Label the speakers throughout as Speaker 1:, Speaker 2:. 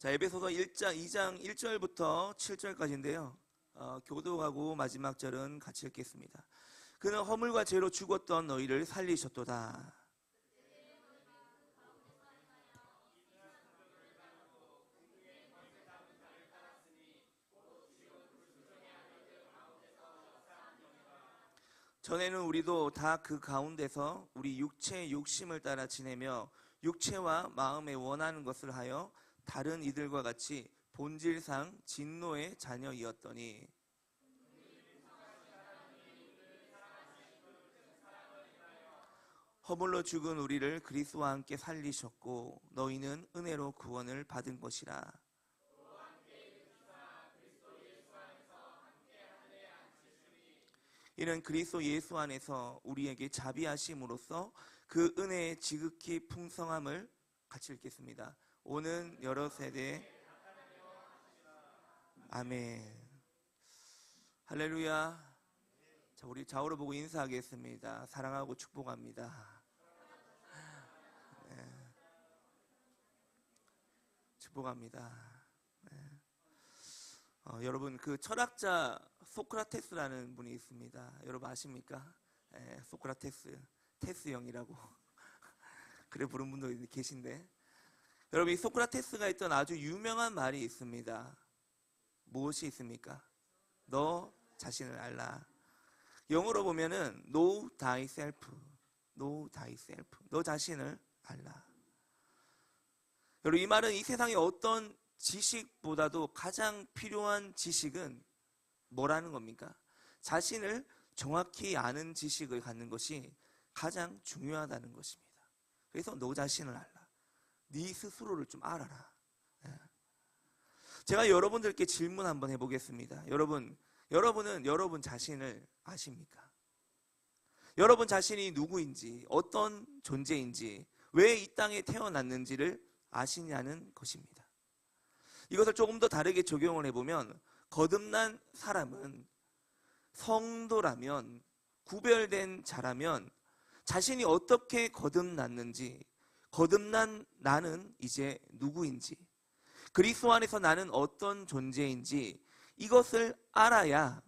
Speaker 1: 자, 에베소서 2장 1절부터 7절까지인데요. 교독하고 마지막 절은 같이 읽겠습니다. 그는 허물과 죄로 죽었던 너희를 살리셨도다. 전에는 우리도 다 그 가운데서 우리 육체의 욕심을 따라 지내며 육체와 마음에 원하는 것을 하여 다른 이들과 같이 본질상 진노의 자녀이었더니 허물로 죽은 우리를 그리스도와 함께 살리셨고 너희는 은혜로 구원을 받은 것이라. 이는 그리스도 예수 안에서 우리에게 자비하심으로써 그 은혜의 지극히 풍성함을 같이 읽겠습니다. 오는 여러 세대. 아멘. 할렐루야. 자, 우리 좌우로 보고 인사하겠습니다. 사랑하고 축복합니다. 네. 축복합니다. 네. 여러분, 그 철학자 소크라테스라는 분이 있습니다. 여러분 아십니까? 네, 소크라테스, 테스 형이라고 그래 부른 분도 계신데, 여러분 이 소크라테스가 했던 아주 유명한 말이 있습니다. 무엇이 있습니까? 너 자신을 알라. 영어로 보면은 Know thyself, Know thyself. 너 자신을 알라. 여러분 이 말은 이 세상의 어떤 지식보다도 가장 필요한 지식은 뭐라는 겁니까? 자신을 정확히 아는 지식을 갖는 것이 가장 중요하다는 것입니다. 그래서 너 자신을 알라. 네 스스로를 좀 알아라. 제가 여러분들께 질문 한번 해보겠습니다. 여러분은 여러분 자신을 아십니까? 여러분 자신이 누구인지, 어떤 존재인지, 왜 이 땅에 태어났는지를 아시냐는 것입니다. 이것을 조금 더 다르게 적용을 해보면, 거듭난 사람은, 성도라면, 구별된 자라면 자신이 어떻게 거듭났는지, 거듭난 나는 이제 누구인지, 그리스도 안에서 나는 어떤 존재인지 이것을 알아야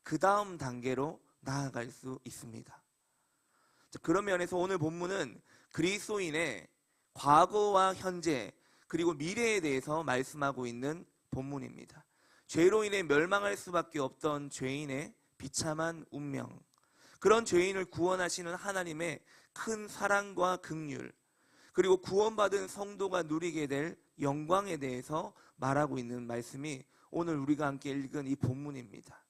Speaker 1: 그 다음 단계로 나아갈 수 있습니다. 그런 면에서 오늘 본문은 그리스도인의 과거와 현재 그리고 미래에 대해서 말씀하고 있는 본문입니다. 죄로 인해 멸망할 수밖에 없던 죄인의 비참한 운명, 그런 죄인을 구원하시는 하나님의 큰 사랑과 긍휼, 그리고 구원받은 성도가 누리게 될 영광에 대해서 말하고 있는 말씀이 오늘 우리가 함께 읽은 이 본문입니다.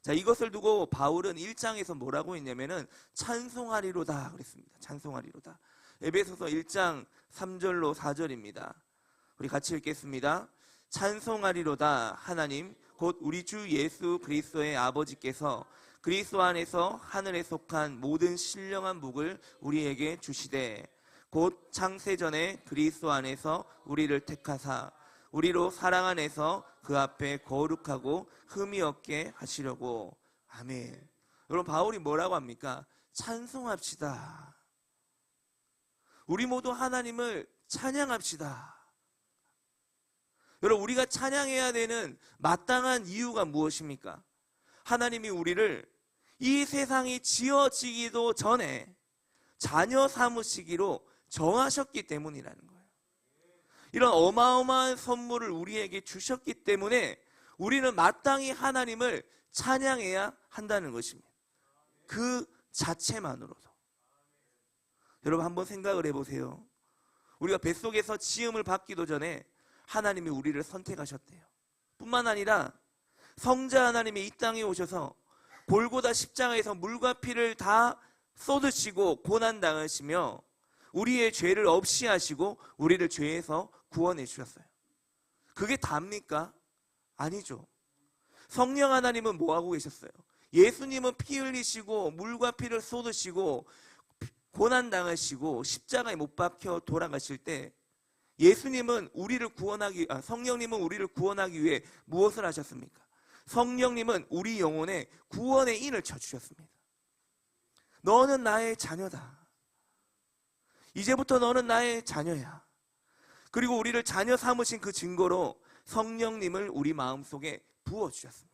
Speaker 1: 자, 이것을 두고 바울은 1장에서 뭐라고 했냐면은 찬송하리로다 그랬습니다. 찬송하리로다. 에베소서 1장 3절로 4절입니다. 우리 같이 읽겠습니다. 찬송하리로다. 하나님 곧 우리 주 예수 그리스도의 아버지께서 그리스도 안에서 하늘에 속한 모든 신령한 복을 우리에게 주시되 곧 창세전에 그리스도 안에서 우리를 택하사 우리로 사랑 안에서 그 앞에 거룩하고 흠이 없게 하시려고. 아멘. 여러분 바울이 뭐라고 합니까? 찬송합시다. 우리 모두 하나님을 찬양합시다. 여러분 우리가 찬양해야 되는 마땅한 이유가 무엇입니까? 하나님이 우리를 이 세상이 지어지기도 전에 자녀 삼으시기로 정하셨기 때문이라는 거예요. 이런 어마어마한 선물을 우리에게 주셨기 때문에 우리는 마땅히 하나님을 찬양해야 한다는 것입니다. 그 자체만으로도. 여러분 한번 생각을 해보세요. 우리가 뱃속에서 지음을 받기도 전에 하나님이 우리를 선택하셨대요. 뿐만 아니라 성자 하나님이 이 땅에 오셔서 골고다 십자가에서 물과 피를 다 쏟으시고 고난당하시며 우리의 죄를 없이 하시고 우리를 죄에서 구원해 주셨어요. 그게 답니까? 아니죠. 성령 하나님은 뭐하고 계셨어요? 예수님은 피 흘리시고 물과 피를 쏟으시고 고난당하시고 십자가에 못 박혀 돌아가실 때 예수님은 성령님은 우리를 구원하기 위해 무엇을 하셨습니까? 성령님은 우리 영혼에 구원의 인을 쳐주셨습니다. 너는 나의 자녀다. 이제부터 너는 나의 자녀야. 그리고 우리를 자녀 삼으신 그 증거로 성령님을 우리 마음속에 부어주셨습니다.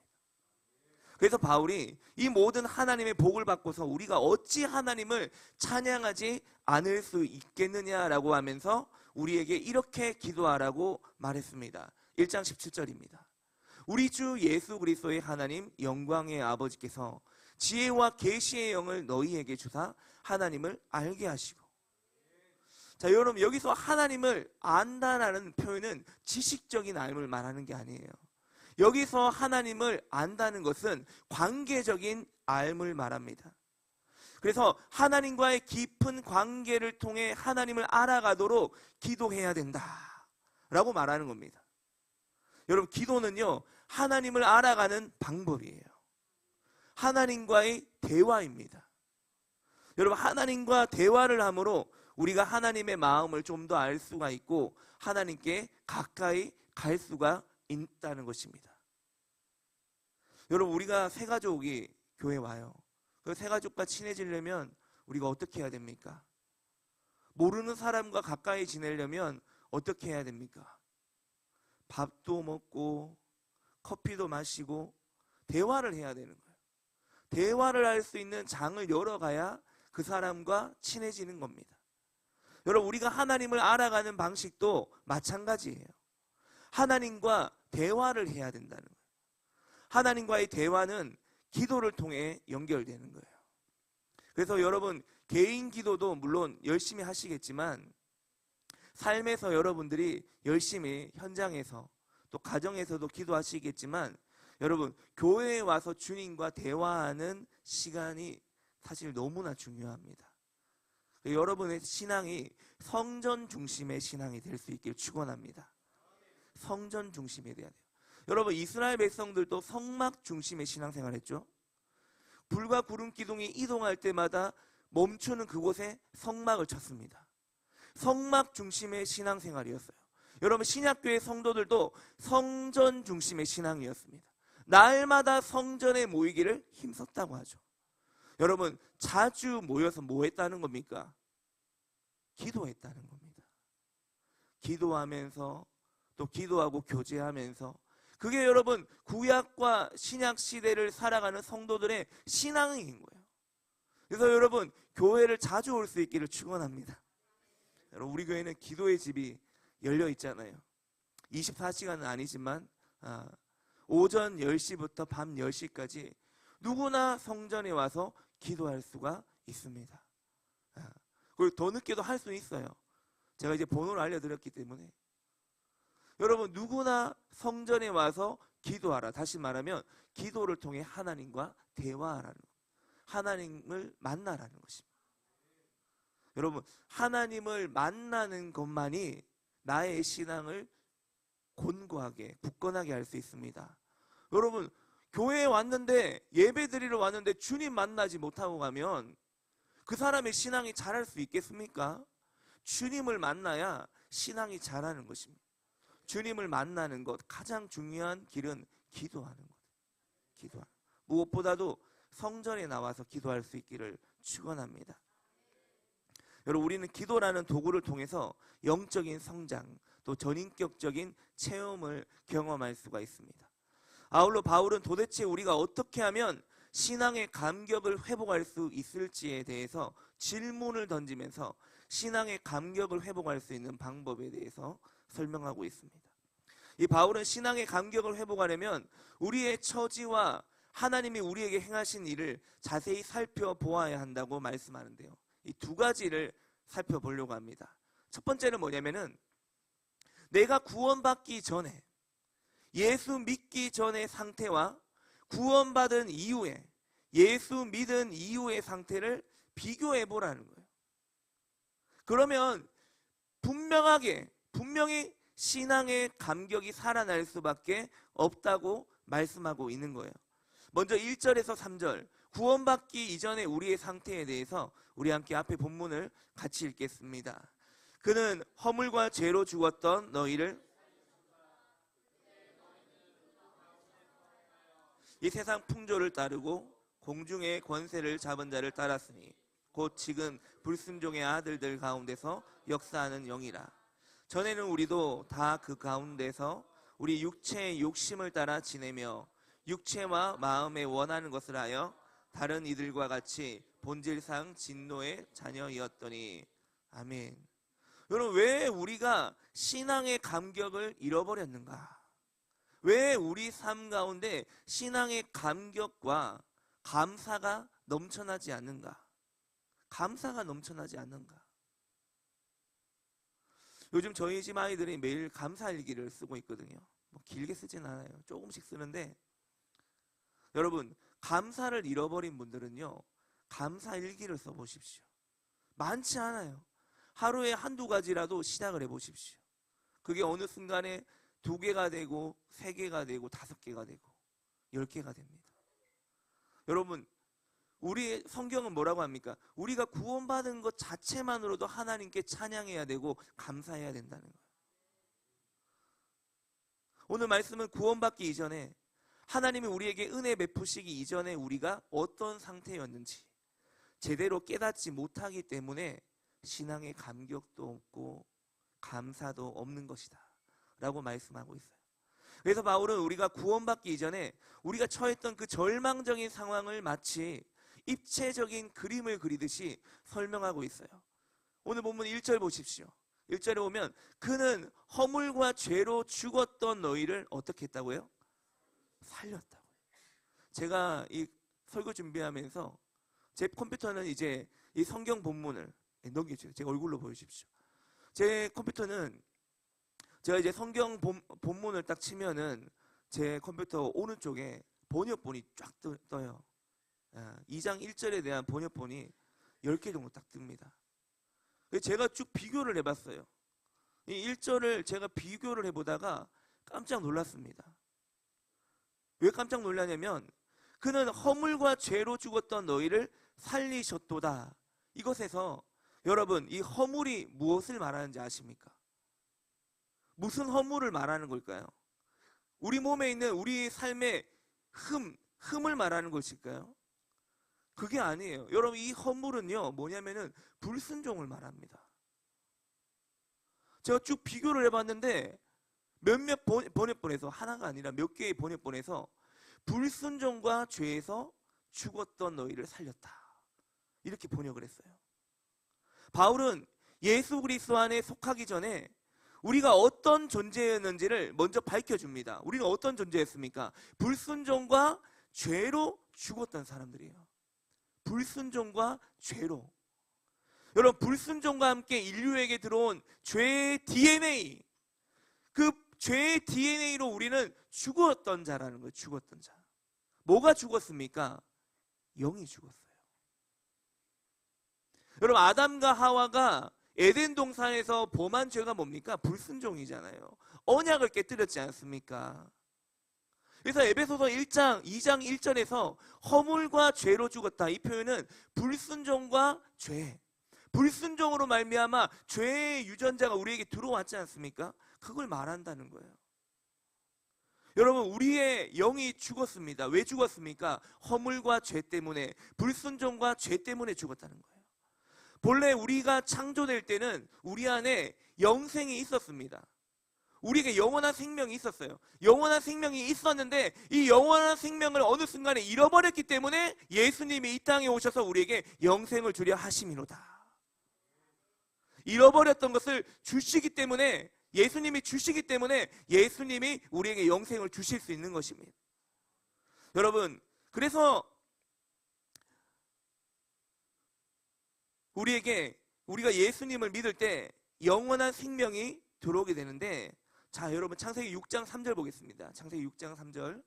Speaker 1: 그래서 바울이 이 모든 하나님의 복을 받고서 우리가 어찌 하나님을 찬양하지 않을 수 있겠느냐라고 하면서 우리에게 이렇게 기도하라고 말했습니다. 1장 17절입니다. 우리 주 예수 그리스도의 하나님 영광의 아버지께서 지혜와 계시의 영을 너희에게 주사 하나님을 알게 하시고. 자, 여러분, 여기서 하나님을 안다라는 표현은 지식적인 알을 말하는 게 아니에요. 여기서 하나님을 안다는 것은 관계적인 알을 말합니다. 그래서 하나님과의 깊은 관계를 통해 하나님을 알아가도록 기도해야 된다라고 말하는 겁니다. 여러분, 기도는요, 하나님을 알아가는 방법이에요. 하나님과의 대화입니다. 여러분, 하나님과 대화를 함으로 우리가 하나님의 마음을 좀 더 알 수가 있고 하나님께 가까이 갈 수가 있다는 것입니다. 여러분, 우리가 새 가족이 교회 와요. 그 새 가족과 친해지려면 우리가 어떻게 해야 됩니까? 모르는 사람과 가까이 지내려면 어떻게 해야 됩니까? 밥도 먹고 커피도 마시고 대화를 해야 되는 거예요. 대화를 할 수 있는 장을 열어가야 그 사람과 친해지는 겁니다. 여러분, 우리가 하나님을 알아가는 방식도 마찬가지예요. 하나님과 대화를 해야 된다는 거예요. 하나님과의 대화는 기도를 통해 연결되는 거예요. 그래서 여러분, 개인 기도도 물론 열심히 하시겠지만 삶에서 여러분들이 열심히 현장에서 또 가정에서도 기도하시겠지만 여러분, 교회에 와서 주님과 대화하는 시간이 사실 너무나 중요합니다. 여러분의 신앙이 성전 중심의 신앙이 될 수 있길 축원합니다. 성전 중심이 돼야 돼요. 여러분, 이스라엘 백성들도 성막 중심의 신앙생활 했죠. 불과 구름 기둥이 이동할 때마다 멈추는 그곳에 성막을 쳤습니다. 성막 중심의 신앙생활이었어요. 여러분, 신약교회 성도들도 성전 중심의 신앙이었습니다. 날마다 성전에 모이기를 힘썼다고 하죠. 여러분, 자주 모여서 뭐 했다는 겁니까? 기도했다는 겁니다. 기도하면서 또 기도하고 교제하면서, 그게 여러분 구약과 신약 시대를 살아가는 성도들의 신앙인 거예요. 그래서 여러분, 교회를 자주 올 수 있기를 축원합니다. 여러분, 우리 교회는 기도의 집이 열려 있잖아요. 24시간은 아니지만 오전 10시부터 밤 10시까지 누구나 성전에 와서 기도할 수가 있습니다. 그리고 더 늦게도 할 수 있어요. 제가 이제 번호를 알려드렸기 때문에. 여러분, 누구나 성전에 와서 기도하라. 다시 말하면 기도를 통해 하나님과 대화하라는 것, 하나님을 만나라는 것입니다. 여러분, 하나님을 만나는 것만이 나의 신앙을 곤고하게 굳건하게 할 수 있습니다. 여러분, 교회에 왔는데, 예배 드리러 왔는데 주님 만나지 못하고 가면 그 사람의 신앙이 자랄 수 있겠습니까? 주님을 만나야 신앙이 자라는 것입니다. 주님을 만나는 것, 가장 중요한 길은 기도하는 것. 기도하는 것. 무엇보다도 성전에 나와서 기도할 수 있기를 축원합니다. 여러분, 우리는 기도라는 도구를 통해서 영적인 성장, 또 전인격적인 체험을 경험할 수가 있습니다. 아울러 바울은 도대체 우리가 어떻게 하면 신앙의 감격을 회복할 수 있을지에 대해서 질문을 던지면서 신앙의 감격을 회복할 수 있는 방법에 대해서 설명하고 있습니다. 이 바울은 신앙의 감격을 회복하려면 우리의 처지와 하나님이 우리에게 행하신 일을 자세히 살펴보아야 한다고 말씀하는데요. 이 두 가지를 살펴보려고 합니다. 첫 번째는 뭐냐면은 내가 구원받기 전에, 예수 믿기 전의 상태와 구원받은 이후에, 예수 믿은 이후의 상태를 비교해 보라는 거예요. 그러면 분명히 신앙의 감격이 살아날 수밖에 없다고 말씀하고 있는 거예요. 먼저 1절에서 3절, 구원받기 이전의 우리의 상태에 대해서 우리 함께 앞에 본문을 같이 읽겠습니다. 그는 허물과 죄로 죽었던 너희를 이 세상 풍조를 따르고 공중의 권세를 잡은 자를 따랐으니 곧 지금 불순종의 아들들 가운데서 역사하는 영이라. 전에는 우리도 다 그 가운데서 우리 육체의 욕심을 따라 지내며 육체와 마음에 원하는 것을 하여 다른 이들과 같이 본질상 진노의 자녀이었더니. 아멘. 여러분, 왜 우리가 신앙의 감격을 잃어버렸는가? 왜 우리 삶 가운데 신앙의 감격과 감사가 넘쳐나지 않는가? 감사가 넘쳐나지 않는가? 요즘 저희 집 아이들이 매일 감사일기를 쓰고 있거든요. 뭐 길게 쓰진 않아요. 조금씩 쓰는데, 여러분, 감사를 잃어버린 분들은요, 감사일기를 써보십시오. 많지 않아요. 하루에 한두 가지라도 시작을 해보십시오. 그게 어느 순간에 2개가 되고 3개가 되고 5개가 되고 10개가 됩니다. 여러분, 우리 성경은 뭐라고 합니까? 우리가 구원받은 것 자체만으로도 하나님께 찬양해야 되고 감사해야 된다는 거예요. 오늘 말씀은 구원받기 이전에, 하나님이 우리에게 은혜 베푸시기 이전에 우리가 어떤 상태였는지 제대로 깨닫지 못하기 때문에 신앙의 감격도 없고 감사도 없는 것이다 라고 말씀하고 있어요. 그래서 바울은 우리가 구원받기 이전에 우리가 처했던 그 절망적인 상황을 마치 입체적인 그림을 그리듯이 설명하고 있어요. 오늘 본문 1절 보십시오. 1절에 보면 그는 허물과 죄로 죽었던 너희를 어떻게 했다고요? 살렸다고요. 제가 이 설교 준비하면서 제 컴퓨터는 이제 이 성경 본문을 넘겨주세요. 제 얼굴로 보여주십시오. 제 컴퓨터는 제가 이제 성경 본문을 딱 치면은 제 컴퓨터 오른쪽에 번역본이 쫙 떠요. 2장 1절에 대한 번역본이 10개 정도 딱 뜹니다. 제가 쭉 비교를 해봤어요. 이 1절을 제가 비교를 해보다가 깜짝 놀랐습니다. 왜 깜짝 놀라냐면 그는 허물과 죄로 죽었던 너희를 살리셨도다. 이것에서 여러분, 이 허물이 무엇을 말하는지 아십니까? 무슨 허물을 말하는 걸까요? 우리 몸에 있는 우리 삶의 흠을 말하는 것일까요? 그게 아니에요. 여러분, 이 허물은요 뭐냐면은 불순종을 말합니다. 제가 쭉 비교를 해봤는데 몇몇 번역본에서, 하나가 아니라 몇 개의 번역본에서 불순종과 죄에서 죽었던 너희를 살렸다 이렇게 번역을 했어요. 바울은 예수 그리스도 안에 속하기 전에 우리가 어떤 존재였는지를 먼저 밝혀줍니다. 우리는 어떤 존재였습니까? 불순종과 죄로 죽었던 사람들이에요. 불순종과 죄로. 여러분, 불순종과 함께 인류에게 들어온 죄의 DNA, 그 죄의 DNA로 우리는 죽었던 자라는 거예요. 죽었던 자. 뭐가 죽었습니까? 영이 죽었어요. 여러분, 아담과 하와가 에덴 동산에서 범한 죄가 뭡니까? 불순종이잖아요. 언약을 깨뜨렸지 않습니까? 그래서 에베소서 1장 2장 1절에서 허물과 죄로 죽었다, 이 표현은 불순종과 죄, 불순종으로 말미암아 죄의 유전자가 우리에게 들어왔지 않습니까? 그걸 말한다는 거예요. 여러분, 우리의 영이 죽었습니다. 왜 죽었습니까? 허물과 죄 때문에, 불순종과 죄 때문에 죽었다는 거예요. 본래 우리가 창조될 때는 우리 안에 영생이 있었습니다. 우리에게 영원한 생명이 있었어요. 영원한 생명이 있었는데 이 영원한 생명을 어느 순간에 잃어버렸기 때문에 예수님이 이 땅에 오셔서 우리에게 영생을 주려 하심이로다. 잃어버렸던 것을 주시기 때문에, 예수님이 주시기 때문에 예수님이 우리에게 영생을 주실 수 있는 것입니다. 여러분, 그래서 우리가 예수님을 믿을 때 영원한 생명이 들어오게 되는데, 자, 여러분, 창세기 6장 3절 보겠습니다. 창세기 6장 3절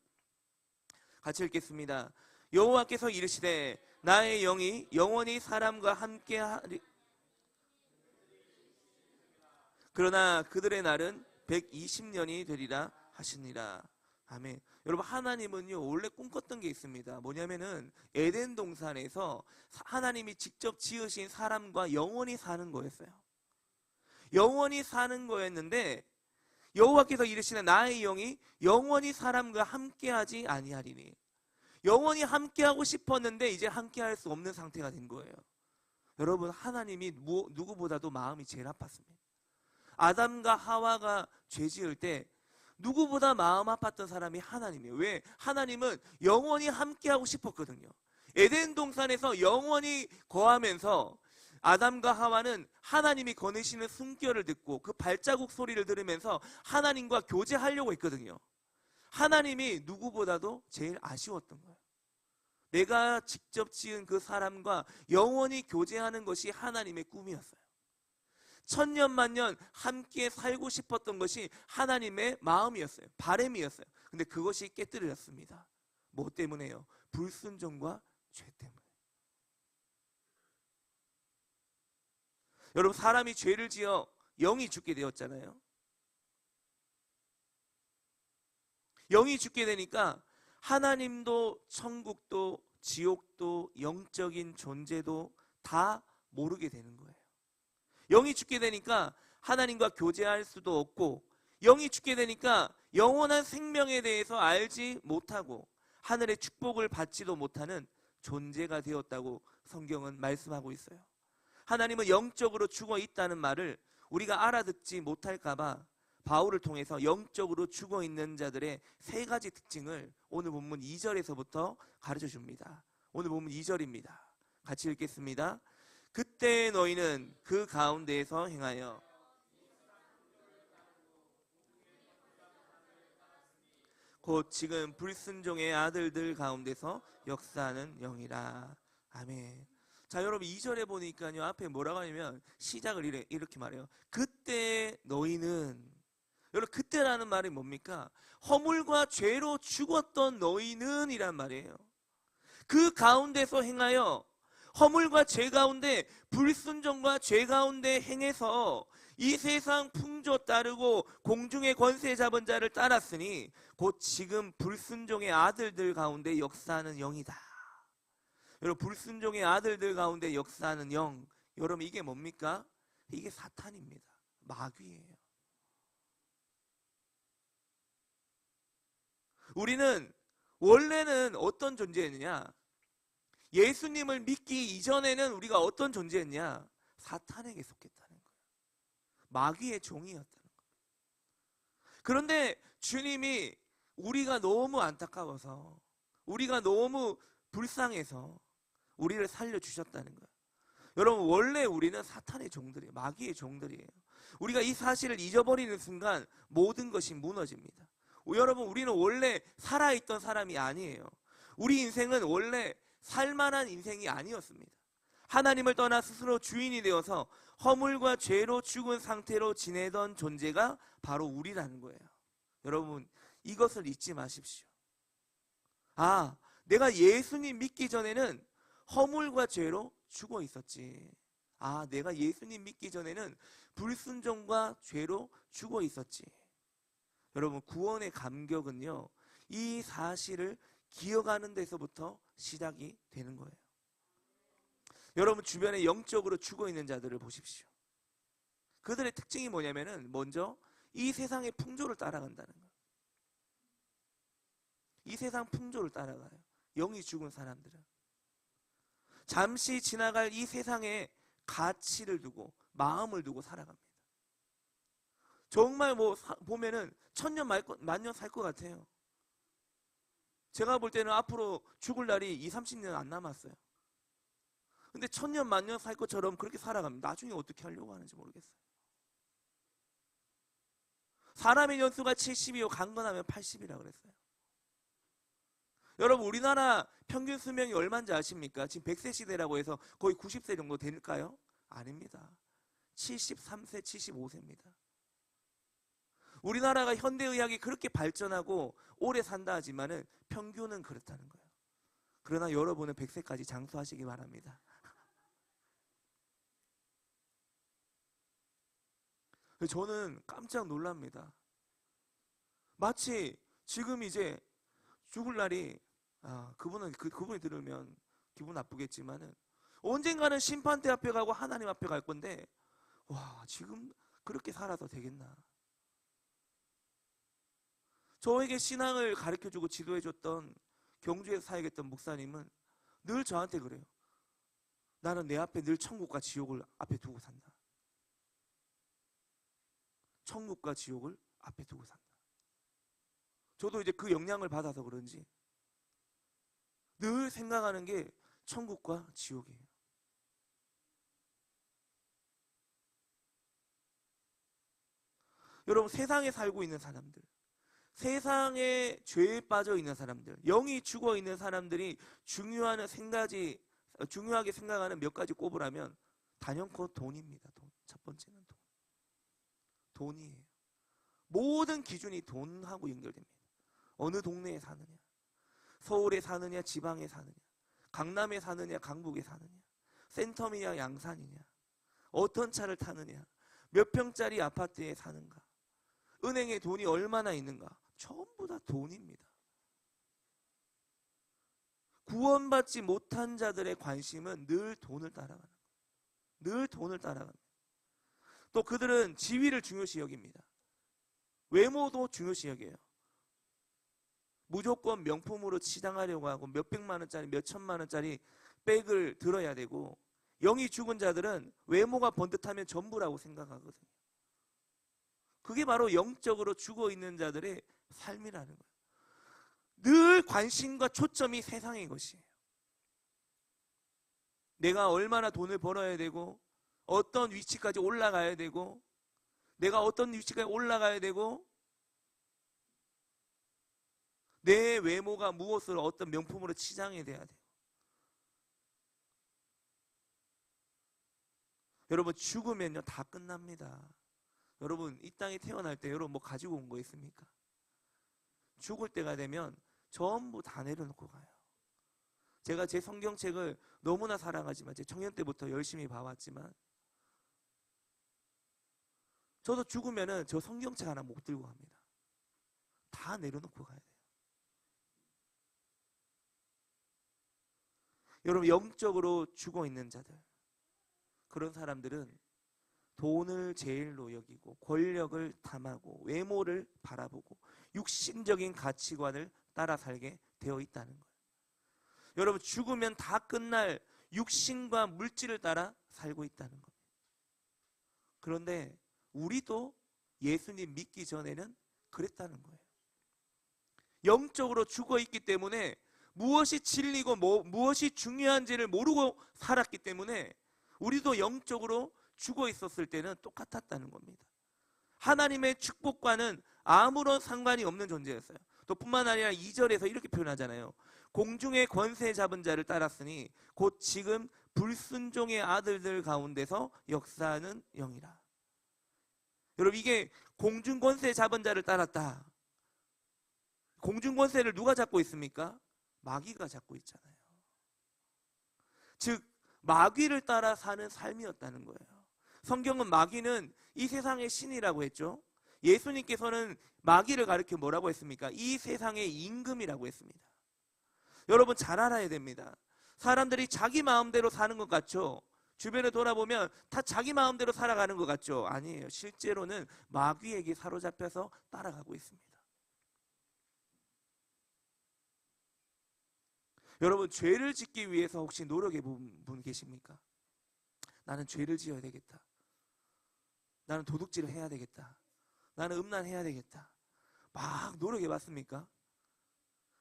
Speaker 1: 같이 읽겠습니다. 여호와께서 이르시되 나의 영이 영원히 사람과 함께하리, 그러나 그들의 날은 120년이 되리라 하시니라. 아멘. 여러분, 하나님은요 원래 꿈꿨던 게 있습니다. 뭐냐면은 에덴 동산에서 하나님이 직접 지으신 사람과 영원히 사는 거였어요. 영원히 사는 거였는데 여호와께서 이르시되 나의 영이 영원히 사람과 함께하지 아니하리니. 영원히 함께하고 싶었는데 이제 함께할 수 없는 상태가 된 거예요. 여러분, 하나님이 누구보다도 마음이 제일 아팠습니다. 아담과 하와가 죄 지을 때 누구보다 마음 아팠던 사람이 하나님이에요. 왜? 하나님은 영원히 함께하고 싶었거든요. 에덴 동산에서 영원히 거하면서 아담과 하와는 하나님이 거느시는 숨결을 듣고 그 발자국 소리를 들으면서 하나님과 교제하려고 했거든요. 하나님이 누구보다도 제일 아쉬웠던 거예요. 내가 직접 지은 그 사람과 영원히 교제하는 것이 하나님의 꿈이었어요. 천년 만년 함께 살고 싶었던 것이 하나님의 마음이었어요. 바람이었어요. 근데 그것이 깨뜨려졌습니다. 뭐 때문에요? 불순종과 죄 때문에. 여러분, 사람이 죄를 지어 영이 죽게 되었잖아요. 영이 죽게 되니까 하나님도 천국도 지옥도 영적인 존재도 다 모르게 되는 거예요. 영이 죽게 되니까 하나님과 교제할 수도 없고, 영이 죽게 되니까 영원한 생명에 대해서 알지 못하고 하늘의 축복을 받지도 못하는 존재가 되었다고 성경은 말씀하고 있어요. 하나님은 영적으로 죽어 있다는 말을 우리가 알아듣지 못할까봐 바울을 통해서 영적으로 죽어 있는 자들의 세 가지 특징을 오늘 본문 2절에서부터 가르쳐 줍니다. 오늘 본문 2절입니다. 같이 읽겠습니다. 그때 너희는 그 가운데에서 행하여 곧 지금 불순종의 아들들 가운데서 역사하는 영이라. 아멘. 자, 여러분 2절에 보니까요, 앞에 뭐라고 하냐면 시작을 이렇게 말해요. 그때 너희는. 여러분, 그때라는 말이 뭡니까? 허물과 죄로 죽었던 너희는 이란 말이에요. 그 가운데서 행하여, 허물과 죄 가운데, 불순종과 죄 가운데 행해서 이 세상 풍조 따르고 공중의 권세 잡은 자를 따랐으니 곧 지금 불순종의 아들들 가운데 역사하는 영이다. 여러분, 불순종의 아들들 가운데 역사하는 영, 여러분 이게 뭡니까? 이게 사탄입니다. 마귀예요. 우리는 원래는 어떤 존재였느냐? 예수님을 믿기 이전에는 우리가 어떤 존재였냐? 사탄에게 속했다는 거예요. 마귀의 종이었다는 거예요. 그런데 주님이 우리가 너무 안타까워서, 우리가 너무 불쌍해서 우리를 살려주셨다는 거예요. 여러분, 원래 우리는 사탄의 종들이에요. 마귀의 종들이에요. 우리가 이 사실을 잊어버리는 순간 모든 것이 무너집니다. 여러분, 우리는 원래 살아있던 사람이 아니에요. 우리 인생은 원래 살만한 인생이 아니었습니다. 하나님을 떠나 스스로 주인이 되어서 허물과 죄로 죽은 상태로 지내던 존재가 바로 우리라는 거예요. 여러분, 이것을 잊지 마십시오. 아, 내가 예수님 믿기 전에는 허물과 죄로 죽어 있었지. 아, 내가 예수님 믿기 전에는 불순종과 죄로 죽어 있었지. 여러분, 구원의 감격은요, 이 사실을 기억하는 데서부터 시작이 되는 거예요. 여러분, 주변에 영적으로 죽어 있는 자들을 보십시오. 그들의 특징이 뭐냐면은, 먼저 이 세상의 풍조를 따라간다는 거예요. 이 세상 풍조를 따라가요. 영이 죽은 사람들은 잠시 지나갈 이 세상에 가치를 두고 마음을 두고 살아갑니다. 정말 보면은 천년 만년 살 것 같아요. 제가 볼 때는 앞으로 죽을 날이 20-30년 안 남았어요. 근데 천년 만년 살 것처럼 그렇게 살아갑니다. 나중에 어떻게 하려고 하는지 모르겠어요. 사람의 연수가 70이요 강건하면 80이라 그랬어요. 여러분, 우리나라 평균 수명이 얼마인지 아십니까? 지금 100세 시대라고 해서 거의 90세 정도 될까요? 아닙니다. 73세, 75세입니다. 우리나라가 현대의학이 그렇게 발전하고 오래 산다 하지만은 평균은 그렇다는 거예요. 그러나 여러분은 100세까지 장수하시기 바랍니다. 저는 깜짝 놀랍니다. 마치 지금 이제 죽을 날이, 그분이 들으면 기분 나쁘겠지만은 언젠가는 심판대 앞에 가고 하나님 앞에 갈 건데, 와, 지금 그렇게 살아도 되겠나? 저에게 신앙을 가르쳐주고 지도해줬던 경주에서 사역했던 목사님은 늘 저한테 그래요. 나는 내 앞에 늘 천국과 지옥을 앞에 두고 산다. 천국과 지옥을 앞에 두고 산다. 저도 이제 그 영향을 받아서 그런지 늘 생각하는 게 천국과 지옥이에요. 여러분, 세상에 살고 있는 사람들, 세상에 죄에 빠져 있는 사람들, 영이 죽어 있는 사람들이 중요하게 생각하는 몇 가지 꼽으라면 단연코 돈입니다. 돈. 첫 번째는 돈. 돈이에요. 모든 기준이 돈하고 연결됩니다. 어느 동네에 사느냐, 서울에 사느냐, 지방에 사느냐, 강남에 사느냐, 강북에 사느냐, 센텀이냐, 양산이냐, 어떤 차를 타느냐, 몇 평짜리 아파트에 사는가, 은행에 돈이 얼마나 있는가, 전부 다 돈입니다. 구원받지 못한 자들의 관심은 늘 돈을 따라가는 거예요. 늘 돈을 따라갑니다. 또 그들은 지위를 중요시 여깁니다. 외모도 중요시 여겨요. 무조건 명품으로 치장하려고 하고 몇백만 원짜리, 몇천만 원짜리 백을 들어야 되고, 영이 죽은 자들은 외모가 번듯하면 전부라고 생각하거든요. 그게 바로 영적으로 죽어 있는 자들의 삶이라는 거예요. 늘 관심과 초점이 세상의 것이에요. 내가 얼마나 돈을 벌어야 되고, 어떤 위치까지 올라가야 되고, 내가 어떤 위치까지 올라가야 되고, 내 외모가 무엇으로 어떤 명품으로 치장이 돼야 돼요. 여러분, 죽으면요 다 끝납니다. 여러분, 이 땅에 태어날 때 여러분 뭐 가지고 온 거 있습니까? 죽을 때가 되면 전부 다 내려놓고 가요. 제가 제 성경책을 너무나 사랑하지만, 제 청년 때부터 열심히 봐왔지만, 저도 죽으면은 저 성경책 하나 못 들고 갑니다. 다 내려놓고 가야 돼요. 여러분, 영적으로 죽어 있는 자들, 그런 사람들은 돈을 제일로 여기고, 권력을 탐하고, 외모를 바라보고, 육신적인 가치관을 따라 살게 되어 있다는 거예요. 여러분, 죽으면 다 끝날 육신과 물질을 따라 살고 있다는 겁니다. 그런데 우리도 예수님 믿기 전에는 그랬다는 거예요. 영적으로 죽어 있기 때문에 무엇이 진리고 무엇이 중요한지를 모르고 살았기 때문에 우리도 영적으로 죽어 있었을 때는 똑같았다는 겁니다. 하나님의 축복과는 아무런 상관이 없는 존재였어요. 또 뿐만 아니라 2절에서 이렇게 표현하잖아요. 공중의 권세 잡은 자를 따랐으니 곧 지금 불순종의 아들들 가운데서 역사하는 영이라. 여러분, 이게 공중 권세 잡은 자를 따랐다. 공중 권세를 누가 잡고 있습니까? 마귀가 잡고 있잖아요. 즉 마귀를 따라 사는 삶이었다는 거예요. 성경은 마귀는 이 세상의 신이라고 했죠. 예수님께서는 마귀를 가리켜 뭐라고 했습니까? 이 세상의 임금이라고 했습니다. 여러분, 잘 알아야 됩니다. 사람들이 자기 마음대로 사는 것 같죠? 주변에 돌아보면 다 자기 마음대로 살아가는 것 같죠? 아니에요. 실제로는 마귀에게 사로잡혀서 따라가고 있습니다. 여러분, 죄를 짓기 위해서 혹시 노력해 본 분 계십니까? 나는 죄를 지어야 되겠다. 나는 도둑질을 해야 되겠다. 나는 음란해야 되겠다. 막 노력해 봤습니까?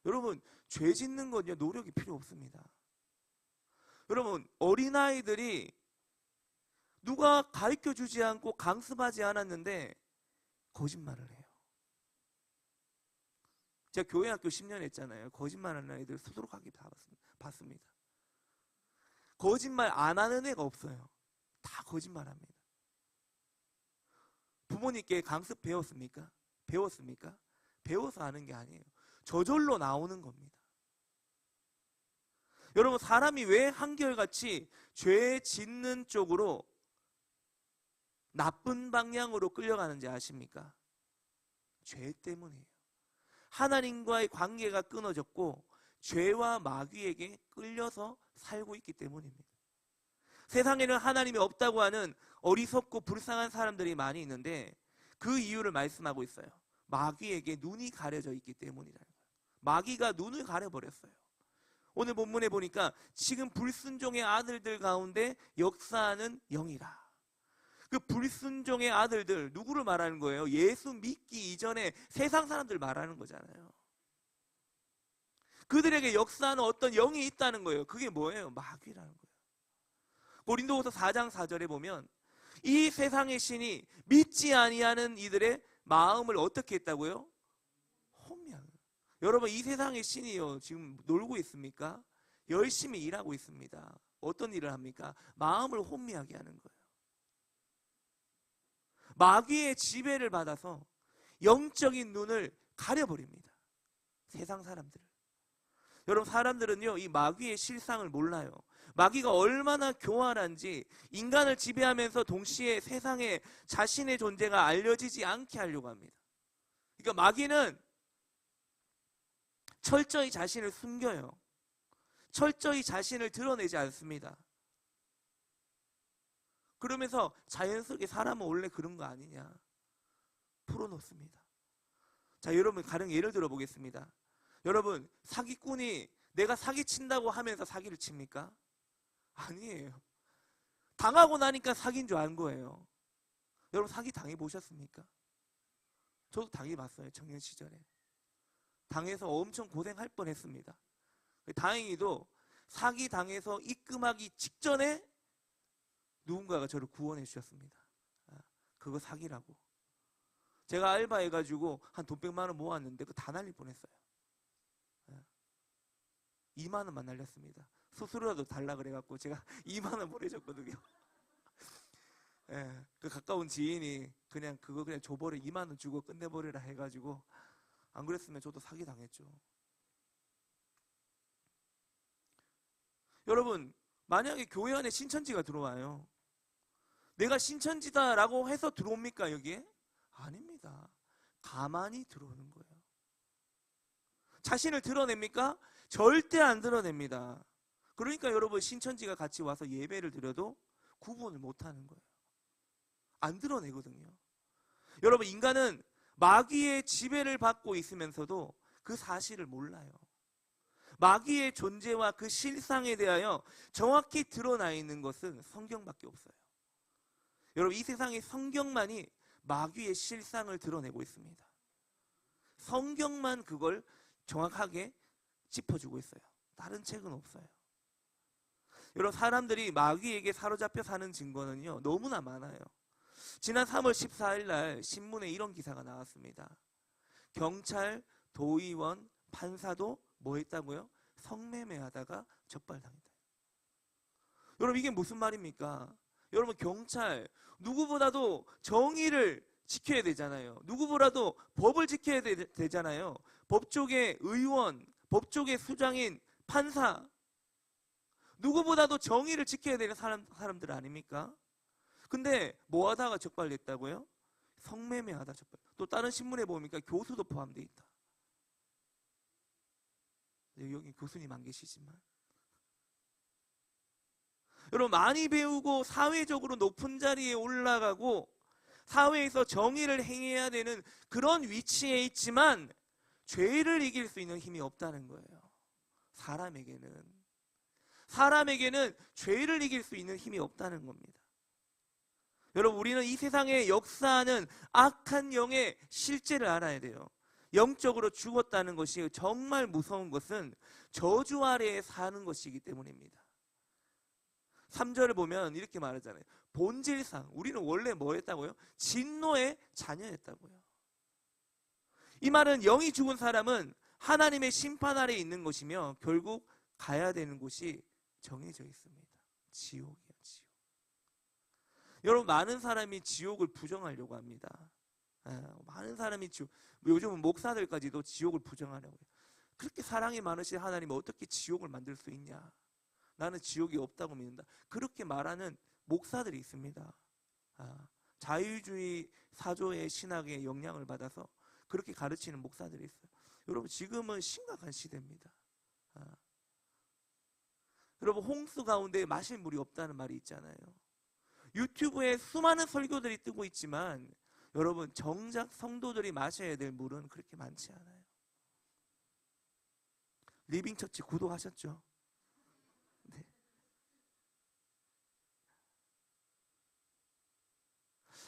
Speaker 1: 여러분, 죄 짓는 건요 노력이 필요 없습니다. 여러분, 어린아이들이 누가 가르쳐주지 않고 강습하지 않았는데 거짓말을 해요. 제가 교회학교 10년 했잖아요. 거짓말하는 아이들 수두룩하게 다 봤습니다. 거짓말 안 하는 애가 없어요. 다 거짓말합니다. 부모님께 강습 배웠습니까? 배웠습니까? 배워서 하는 게 아니에요. 저절로 나오는 겁니다. 여러분, 사람이 왜 한결같이 죄 짓는 쪽으로 나쁜 방향으로 끌려가는지 아십니까? 죄 때문이에요. 하나님과의 관계가 끊어졌고 죄와 마귀에게 끌려서 살고 있기 때문입니다. 세상에는 하나님이 없다고 하는 어리석고 불쌍한 사람들이 많이 있는데 그 이유를 말씀하고 있어요. 마귀에게 눈이 가려져 있기 때문이라는 거예요. 마귀가 눈을 가려버렸어요. 오늘 본문에 보니까 지금 불순종의 아들들 가운데 역사하는 영이라. 그 불순종의 아들들, 누구를 말하는 거예요? 예수 믿기 이전에 세상 사람들 말하는 거잖아요. 그들에게 역사하는 어떤 영이 있다는 거예요. 그게 뭐예요? 마귀라는 거예요. 고린도후서 4장 4절에 보면 이 세상의 신이 믿지 아니하는 이들의 마음을 어떻게 했다고요? 혼미하게. 여러분, 이 세상의 신이요, 지금 놀고 있습니까? 열심히 일하고 있습니다. 어떤 일을 합니까? 마음을 혼미하게 하는 거예요. 마귀의 지배를 받아서 영적인 눈을 가려버립니다. 세상 사람들을. 여러분, 사람들은요, 이 마귀의 실상을 몰라요. 마귀가 얼마나 교활한지 인간을 지배하면서 동시에 세상에 자신의 존재가 알려지지 않게 하려고 합니다. 그러니까 마귀는 철저히 자신을 숨겨요. 철저히 자신을 드러내지 않습니다. 그러면서 자연스럽게 사람은 원래 그런 거 아니냐 풀어놓습니다. 자, 여러분, 가령 예를 들어 보겠습니다. 여러분, 사기꾼이 내가 사기친다고 하면서 사기를 칩니까? 아니에요. 당하고 나니까 사기인 줄 안 거예요. 여러분, 사기 당해보셨습니까? 저도 당해봤어요. 청년 시절에. 당해서 엄청 고생할 뻔했습니다. 다행히도 사기 당해서 입금하기 직전에 누군가가 저를 구원해 주셨습니다. 그거 사기라고. 제가 알바해가지고 한 돈 100만 원 모았는데 그거 다 날릴 뻔했어요. 2만 원만 날렸습니다. 수수료라도 달라 그래갖고 제가 2만 원 보내줬거든요. 그 가까운 지인이 그냥 그거 그냥 줘버려, 2만 원 주고 끝내버리라 해가지고, 안 그랬으면 저도 사기 당했죠. 여러분, 만약에 교회 안에 신천지가 들어와요. 내가 신천지다라고 해서 들어옵니까 여기에? 아닙니다. 가만히 들어오는 거예요. 자신을 드러냅니까? 절대 안 드러냅니다. 그러니까 여러분, 신천지가 같이 와서 예배를 드려도 구분을 못하는 거예요. 안 드러내거든요. 여러분, 인간은 마귀의 지배를 받고 있으면서도 그 사실을 몰라요. 마귀의 존재와 그 실상에 대하여 정확히 드러나 있는 것은 성경밖에 없어요. 여러분, 이 세상의 성경만이 마귀의 실상을 드러내고 있습니다. 성경만 그걸 정확하게 짚어주고 있어요. 다른 책은 없어요. 여러분, 사람들이 마귀에게 사로잡혀 사는 증거는요, 너무나 많아요. 지난 3월 14일 날 신문에 이런 기사가 나왔습니다. 경찰, 도의원, 판사도 뭐 했다고요? 성매매하다가 적발당했다. 여러분, 이게 무슨 말입니까? 여러분, 경찰, 누구보다도 정의를 지켜야 되잖아요. 누구보다도 법을 지켜야 되잖아요. 법조계 의원, 법조계 수장인 판사, 누구보다도 정의를 지켜야 되는 사람들 아닙니까? 근데 뭐 하다가 적발됐다고요? 성매매하다 적발. 또 다른 신문에 보니까 교수도 포함되어 있다. 여기 교수님 안 계시지만, 여러분, 많이 배우고 사회적으로 높은 자리에 올라가고 사회에서 정의를 행해야 되는 그런 위치에 있지만 죄를 이길 수 있는 힘이 없다는 거예요. 사람에게는 죄를 이길 수 있는 힘이 없다는 겁니다. 여러분, 우리는 이 세상에 역사하는 악한 영의 실제를 알아야 돼요. 영적으로 죽었다는 것이 정말 무서운 것은 저주 아래에 사는 것이기 때문입니다. 3절을 보면 이렇게 말하잖아요. 본질상 우리는 원래 뭐 했다고요? 진노의 자녀였다고요. 이 말은 영이 죽은 사람은 하나님의 심판 아래에 있는 것이며 결국 가야 되는 곳이 정해져 있습니다. 지옥이에요, 지옥. 여러분, 많은 사람이 지옥을 부정하려고 합니다. 많은 사람이 요즘은 목사들까지도 지옥을 부정하려고 해요. 그렇게 사랑이 많으신 하나님은 어떻게 지옥을 만들 수 있냐? 나는 지옥이 없다고 믿는다. 그렇게 말하는 목사들이 있습니다. 자유주의 사조의 신학의 영향을 받아서 그렇게 가르치는 목사들이 있어요. 여러분, 지금은 심각한 시대입니다. 여러분, 홍수 가운데 마실 물이 없다는 말이 있잖아요. 유튜브에 수많은 설교들이 뜨고 있지만 여러분, 정작 성도들이 마셔야 될 물은 그렇게 많지 않아요. 리빙처치 구독하셨죠? 네.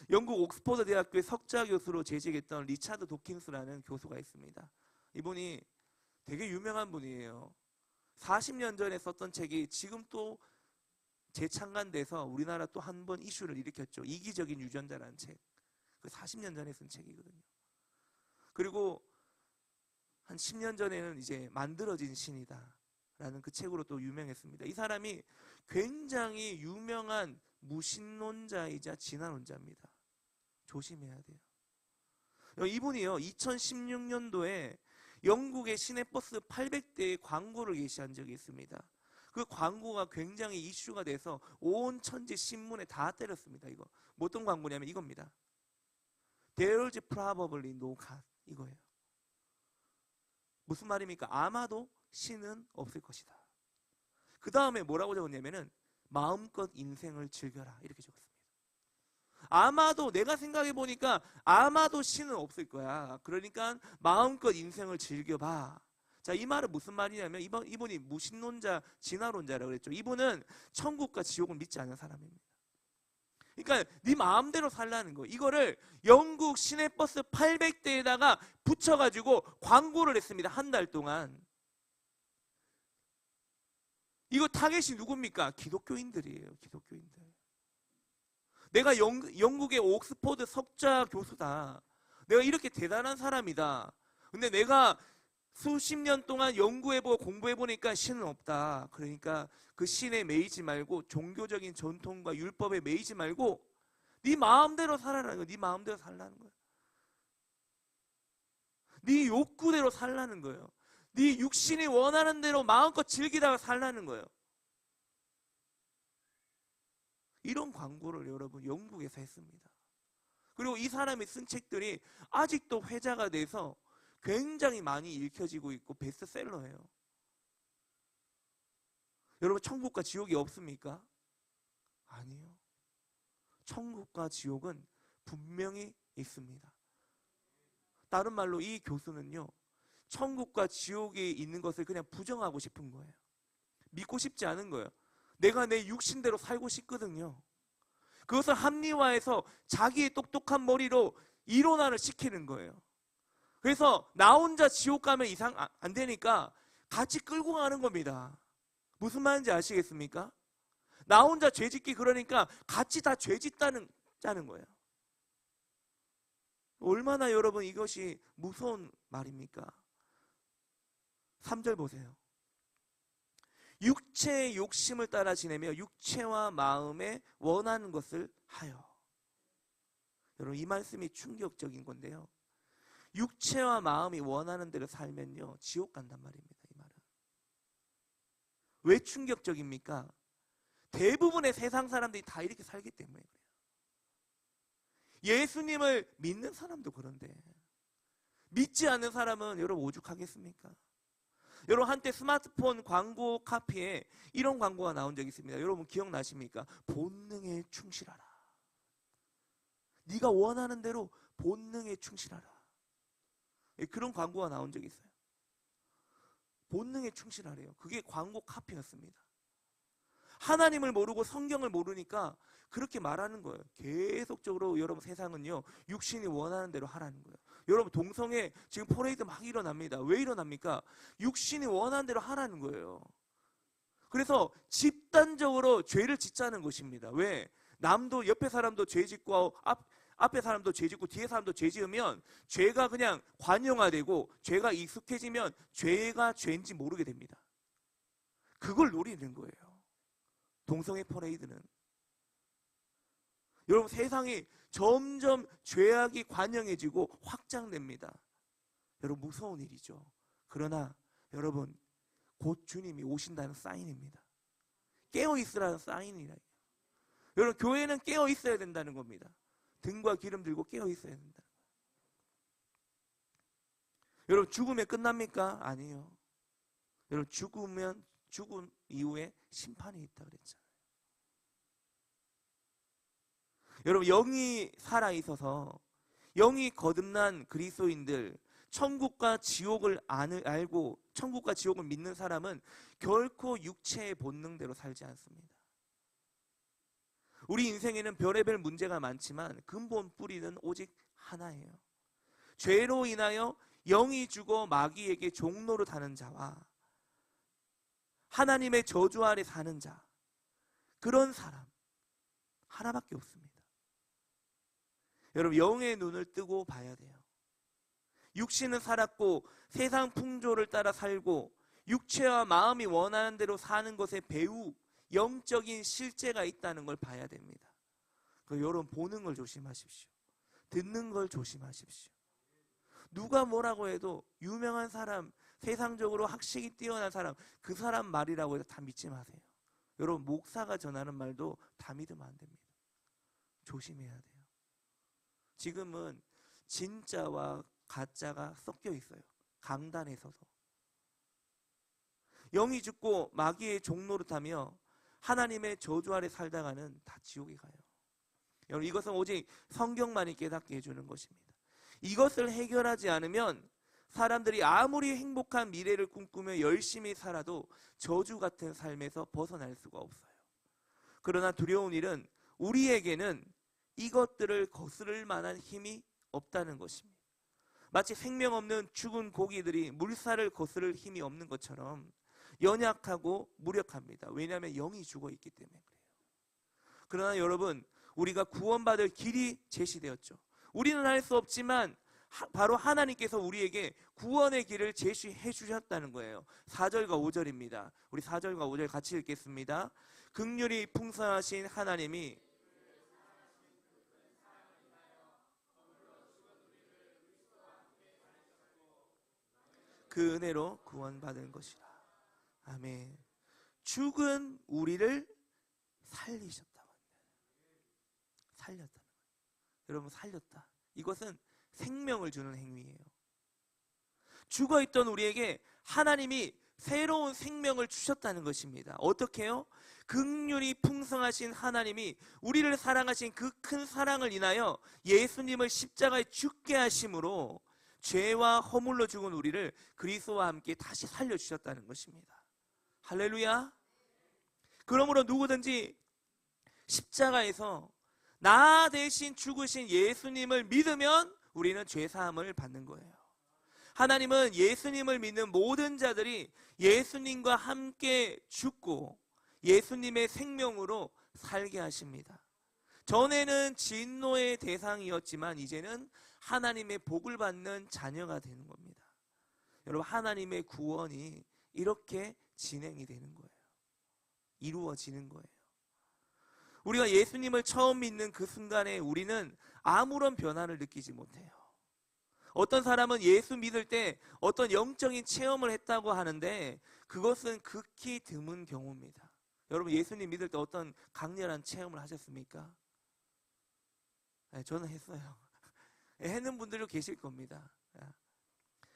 Speaker 1: 영국 옥스퍼드 대학교의 석좌 교수로 재직했던 리차드 도킨스라는 교수가 있습니다. 이분이 되게 유명한 분이에요. 40년 전에 썼던 책이 지금 또 재창간돼서 우리나라 또 한 번 이슈를 일으켰죠. 이기적인 유전자라는 책. 그 40년 전에 쓴 책이거든요. 그리고 한 10년 전에는 이제 만들어진 신이다 라는 그 책으로 또 유명했습니다. 이 사람이 굉장히 유명한 무신론자이자 진화론자입니다. 조심해야 돼요. 이분이요, 2016년도에 영국의 시내버스 800대의 광고를 게시한 적이 있습니다. 그 광고가 굉장히 이슈가 돼서 온 천지 신문에 다 때렸습니다. 이거 뭐 어떤 광고냐면 이겁니다. There's probably no God, 이거예요. 무슨 말입니까? 아마도 신은 없을 것이다. 그 다음에 뭐라고 적었냐면은 마음껏 인생을 즐겨라, 이렇게 적었습니다. 아마도, 내가 생각해 보니까 아마도 신은 없을 거야. 그러니까 마음껏 인생을 즐겨봐. 자, 이 말은 무슨 말이냐면 이분이 무신론자, 진화론자라고 그랬죠. 이분은 천국과 지옥을 믿지 않는 사람입니다. 그러니까 네 마음대로 살라는 거. 이거를 영국 시내버스 800대에다가 붙여가지고 광고를 했습니다. 한 달 동안. 이거 타겟이 누굽니까? 기독교인들이에요. 기독교인들. 내가 영국의 옥스퍼드 석좌 교수다. 내가 이렇게 대단한 사람이다. 근데 내가 수십 년 동안 연구해보고 공부해보니까 신은 없다. 그러니까 그 신에 매이지 말고 종교적인 전통과 율법에 매이지 말고 네 마음대로 살아라는 거야. 네 마음대로 살라는 거야. 네 욕구대로 살라는 거예요. 네 육신이 원하는 대로 마음껏 즐기다가 살라는 거예요. 이런 광고를 여러분 영국에서 했습니다. 그리고 이 사람이 쓴 책들이 아직도 회자가 돼서 굉장히 많이 읽혀지고 있고 베스트셀러예요. 여러분, 천국과 지옥이 없습니까? 아니요. 천국과 지옥은 분명히 있습니다. 다른 말로 이 교수는요, 천국과 지옥이 있는 것을 그냥 부정하고 싶은 거예요. 믿고 싶지 않은 거예요. 내가 내 육신대로 살고 싶거든요. 그것을 합리화해서 자기의 똑똑한 머리로 이론화를 시키는 거예요. 그래서 나 혼자 지옥 가면 이상 안 되니까 같이 끌고 가는 겁니다. 무슨 말인지 아시겠습니까? 나 혼자 죄 짓기 그러니까 같이 다 죄 짓다는 짜는 거예요. 얼마나 여러분 이것이 무서운 말입니까? 3절 보세요. 육체의 욕심을 따라 지내며 육체와 마음에 원하는 것을 하여. 여러분, 이 말씀이 충격적인 건데요. 육체와 마음이 원하는 대로 살면요, 지옥 간단 말입니다. 이 말은. 왜 충격적입니까? 대부분의 세상 사람들이 다 이렇게 살기 때문에 그래요. 예수님을 믿는 사람도 그런데 믿지 않는 사람은 여러분 오죽하겠습니까? 여러분, 한때 스마트폰 광고 카피에 이런 광고가 나온 적이 있습니다. 여러분 기억나십니까? 본능에 충실하라. 네가 원하는 대로 본능에 충실하라. 그런 광고가 나온 적이 있어요. 본능에 충실하래요. 그게 광고 카피였습니다. 하나님을 모르고 성경을 모르니까 그렇게 말하는 거예요. 계속적으로 여러분 세상은요, 육신이 원하는 대로 하라는 거예요. 여러분, 동성애 지금 퍼레이드 막 일어납니다. 왜 일어납니까? 육신이 원하는 대로 하라는 거예요. 그래서 집단적으로 죄를 짓자는 것입니다. 왜? 남도 옆에 사람도 죄 짓고 앞에 사람도 죄 짓고 뒤에 사람도 죄 지으면 죄가 그냥 관용화되고 죄가 익숙해지면 죄가 죄인지 모르게 됩니다. 그걸 노리는 거예요. 동성애 퍼레이드는. 여러분, 세상이 점점 죄악이 관영해지고 확장됩니다. 여러분, 무서운 일이죠. 그러나 여러분, 곧 주님이 오신다는 사인입니다. 깨어있으라는 사인이라. 여러분, 교회는 깨어있어야 된다는 겁니다. 등과 기름 들고 깨어있어야 된다. 여러분, 죽으면 끝납니까? 아니에요. 여러분, 죽은 이후에 심판이 있다 그랬잖아요. 여러분, 영이 살아있어서 영이 거듭난 그리스도인들, 천국과 지옥을 알고 천국과 지옥을 믿는 사람은 결코 육체의 본능대로 살지 않습니다. 우리 인생에는 별의별 문제가 많지만 근본 뿌리는 오직 하나예요. 죄로 인하여 영이 죽어 마귀에게 종로로 타는 자와 하나님의 저주 아래 사는 자, 그런 사람 하나밖에 없습니다. 여러분, 영의 눈을 뜨고 봐야 돼요. 육신은 살았고 세상 풍조를 따라 살고 육체와 마음이 원하는 대로 사는 것에 배후 영적인 실제가 있다는 걸 봐야 됩니다. 여러분, 보는 걸 조심하십시오. 듣는 걸 조심하십시오. 누가 뭐라고 해도 유명한 사람, 세상적으로 학식이 뛰어난 사람, 그 사람 말이라고 해서 다 믿지 마세요. 여러분, 목사가 전하는 말도 다 믿으면 안 됩니다. 조심해야 돼요. 지금은 진짜와 가짜가 섞여 있어요. 강단에서도. 영이 죽고 마귀의 종노릇하며 하나님의 저주 아래 살다가는 다 지옥에 가요. 여러분, 이것은 오직 성경만이 깨닫게 해주는 것입니다. 이것을 해결하지 않으면 사람들이 아무리 행복한 미래를 꿈꾸며 열심히 살아도 저주 같은 삶에서 벗어날 수가 없어요. 그러나 두려운 일은 우리에게는 이것들을 거스를 만한 힘이 없다는 것입니다. 마치 생명 없는 죽은 고기들이 물살을 거스를 힘이 없는 것처럼 연약하고 무력합니다. 왜냐하면 영이 죽어 있기 때문에 그래요. 그러나 여러분, 우리가 구원받을 길이 제시되었죠. 우리는 할 수 없지만 바로 하나님께서 우리에게 구원의 길을 제시해 주셨다는 거예요. 4절과 5절입니다. 우리 4절과 5절 같이 읽겠습니다. 긍휼이 풍성하신 하나님이 그 은혜로 구원받은 것이라. 아멘. 죽은 우리를 살리셨다고 합니다. 살렸다는 거예요. 여러분, 살렸다. 이것은 생명을 주는 행위예요. 죽어있던 우리에게 하나님이 새로운 생명을 주셨다는 것입니다. 어떻게요? 긍휼이 풍성하신 하나님이 우리를 사랑하신 그 큰 사랑을 인하여 예수님을 십자가에 죽게 하심으로 죄와 허물로 죽은 우리를 그리스도와 함께 다시 살려주셨다는 것입니다. 할렐루야. 그러므로 누구든지 십자가에서 나 대신 죽으신 예수님을 믿으면 우리는 죄사함을 받는 거예요. 하나님은 예수님을 믿는 모든 자들이 예수님과 함께 죽고 예수님의 생명으로 살게 하십니다. 전에는 진노의 대상이었지만 이제는 하나님의 복을 받는 자녀가 되는 겁니다. 여러분, 하나님의 구원이 이렇게 진행이 되는 거예요. 이루어지는 거예요. 우리가 예수님을 처음 믿는 그 순간에 우리는 아무런 변화를 느끼지 못해요. 어떤 사람은 예수 믿을 때 어떤 영적인 체험을 했다고 하는데 그것은 극히 드문 경우입니다. 여러분, 예수님 믿을 때 어떤 강렬한 체험을 하셨습니까? 네, 저는 했어요. 했는 분들도 계실 겁니다.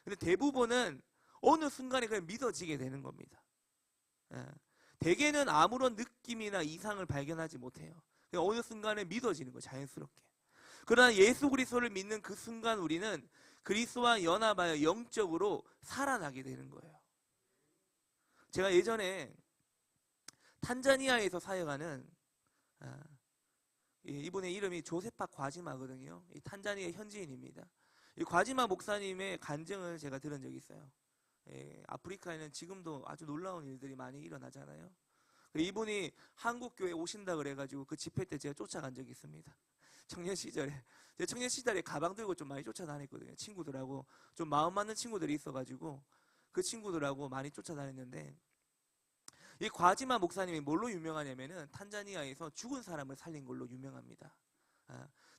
Speaker 1: 근데 대부분은 어느 순간에 그냥 믿어지게 되는 겁니다. 대개는 아무런 느낌이나 이상을 발견하지 못해요. 그냥 어느 순간에 믿어지는 거예요, 자연스럽게. 그러나 예수 그리스도를 믿는 그 순간 우리는 그리스도와 연합하여 영적으로 살아나게 되는 거예요. 제가 예전에 탄자니아에서 사역하는 이분의 이름이 조세파 과지마거든요. 이 탄자니아 현지인입니다. 이 과지마 목사님의 간증을 제가 들은 적이 있어요. 아프리카에는 지금도 아주 놀라운 일들이 많이 일어나잖아요. 이분이 한국 교회에 오신다 그래가지고 그 집회 때 제가 쫓아간 적이 있습니다. 청년 시절에 제가 청년 시절에 가방 들고 좀 많이 쫓아다녔거든요. 친구들하고 좀 마음 맞는 친구들이 있어가지고 그 친구들하고 많이 쫓아다녔는데, 이 과지마 목사님이 뭘로 유명하냐면은 탄자니아에서 죽은 사람을 살린 걸로 유명합니다.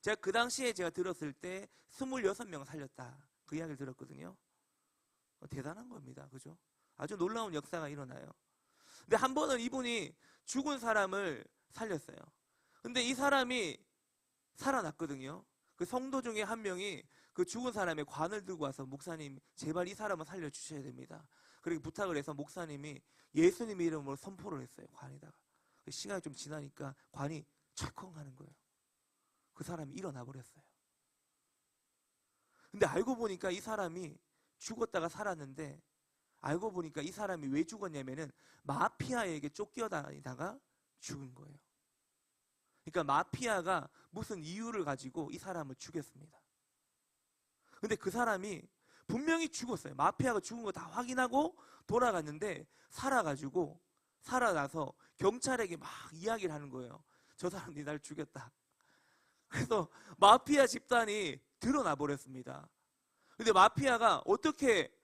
Speaker 1: 제가 그 당시에 제가 들었을 때 26명 살렸다, 그 이야기를 들었거든요. 대단한 겁니다. 그죠? 아주 놀라운 역사가 일어나요. 근데 한 번은 이분이 죽은 사람을 살렸어요. 근데 이 사람이 살아났거든요. 그 성도 중에 한 명이 그 죽은 사람의 관을 들고 와서 목사님 제발 이 사람을 살려주셔야 됩니다. 그렇게 부탁을 해서 목사님이 예수님 이름으로 선포를 했어요. 관에다가. 시간이 좀 지나니까 관이 철컹 하는 거예요. 그 사람이 일어나 버렸어요. 근데 알고 보니까 이 사람이 죽었다가 살았는데, 알고 보니까 이 사람이 왜 죽었냐면은 마피아에게 쫓겨다니다가 죽은 거예요. 그러니까 마피아가 무슨 이유를 가지고 이 사람을 죽였습니다. 근데 그 사람이 분명히 죽었어요. 마피아가 죽은 거 다 확인하고 돌아갔는데 살아나서 경찰에게 막 이야기를 하는 거예요. 저 사람이 날 죽였다. 그래서 마피아 집단이 드러나 버렸습니다. 근데 마피아가 어떻게